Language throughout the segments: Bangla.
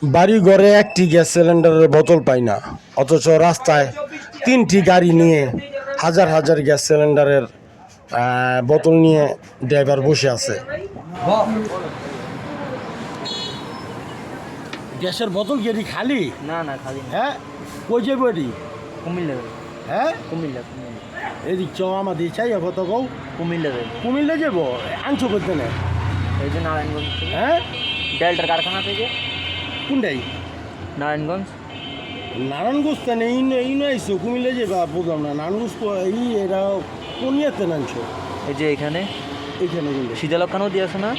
বাড়ি ঘরে একটি গ্যাস সিলিন্ডারের বোতল পাই না, অথচ রাস্তায় তিনটি গাড়ি নিয়ে হাজার হাজার গ্যাস সিলিন্ডারের বোতল নিয়ে ড্রাইভার বসে আছে। গ্যাসের বোতল কি খালি? না না খালি না। হ্যাঁ, কই যাবো এটি? কুমিল্লা যাবে। হ্যাঁ, কুমিল্লা কুমিল্লা এদিক চ আমাদের চাই কত কৌ কুমিল্লা যাবে। কুমিল্লা যাবো, আনছো করতে না? এই যে নারায়ণগঞ্জ থেকে হ্যাঁ, ডেল্টার কারখানা থেকে কোনটাই? নারায়ণগঞ্জ। নারায়ণগঞ্জ তো নেই, এই নয় আইসো কুমিল্লা যাবা, বুঝলাম না। নারায়ণগঞ্জ এই এরা কোন ইয়াতে নামছো? এই যে এখানে এইখানে কিন্তু শীতলক্ষা নদী আছে না,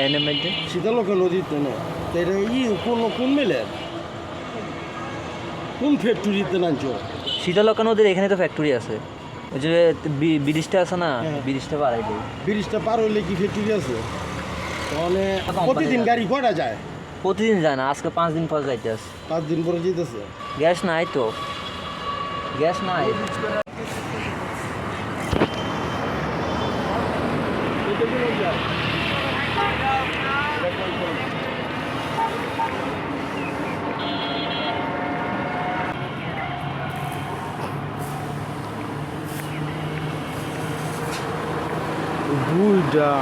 এনের মধ্যে। শীতলক্ষা নদীতে না, এটা কোন মেলে, কোন ফ্যাক্টরিতে নামছো? শীতলক্ষা নদীর এখানে তো ফ্যাক্টরি আছে। ওই যে ব্রিজটা আছে না, হ্যাঁ। ব্রিজটা বাড়াই দেয়। ব্রিজটা পার হইলে কি ফ্যাক্টরি আছে? মানে প্রতিদিন গাড়ি কয়টা যায়? প্রতিদিন যায় না, আজকে 5 দিন পর যাইতে আছে। 5 দিন পরে যেতেছে। গ্যাস নাই তো, গ্যাস নাই। বুইডা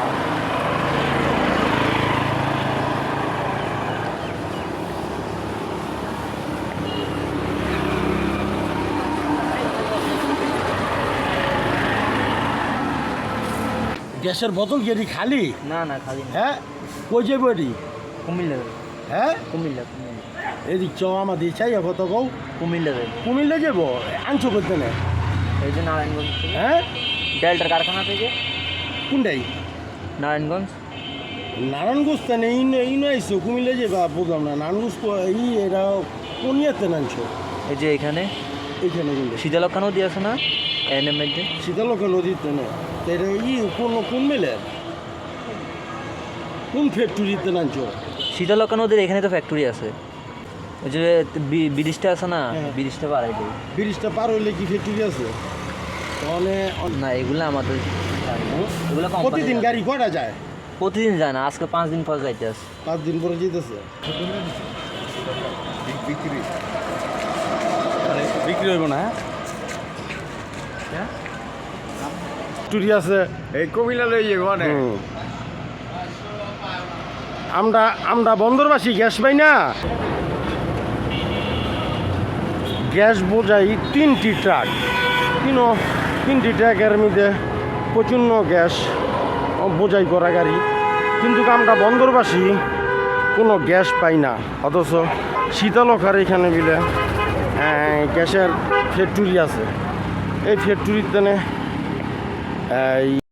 গ্যাসের বোতল কি খালি? না না খালি না। হ্যাঁ, কই যাবো এটি? কুমিল্লা যাবে। হ্যাঁ, কুমিল্লা কুমিল্লা এদিক চ আমাদের চাই কত কৌ কুমিল্লা যাবে। কুমিল্লা যাবো, আনছো করতে না? এই যে নারায়ণগঞ্জ থেকে হ্যাঁ, ডেল্টার কারখানা থেকে কোনটাই? নারায়ণগঞ্জ। নারায়ণগঞ্জ তো নেই, এই নয় আইসো কুমিল্লা যাবা, বুঝলাম না। নারায়ণগঞ্জ এই এরা কোন ইয়াতে নামছো? এই যে এখানে এইখানে কিন্তু শীতলক্ষা নদী আছে না, এনের মধ্যে। শীতলক্ষা নদীতে না, এটা কোন মেলে, কোন ফ্যাক্টরিতে নামছো? শীতলক্ষা নদীর এখানে তো ফ্যাক্টরি আছে। ওই যে ব্রিজটা আছে না, হ্যাঁ। ব্রিজটা বাড়াই দেয়। ব্রিজটা পার হইলে কি ফ্যাক্টরি আছে? তাহলে না, এগুলো আমাদের এগুলো প্রতিদিন গাড়ি কয়টা যায়? প্রতিদিন যায় না, আজকে 5 দিন পর যাইতে আছে। 5 দিন পরে যেতেছে। বিক্রি হইব না? ফ্যাক্টরি আছে এই কমিলা লই যাবো না। আমরা বন্দরবাসী গ্যাস পাই না। গ্যাস বোঝাই 3টি ট্রাক, 3টি ট্রাকের মধ্যে প্রচণ্ড গ্যাস বোঝাই করা গাড়ি, কিন্তু আমরা বন্দরবাসী কোনো গ্যাস পাই না। অথচ শীতলক্ষার এখানে মিলে গ্যাসের ফ্যাক্টরি আছে। এই ফ্যাক্টরিতে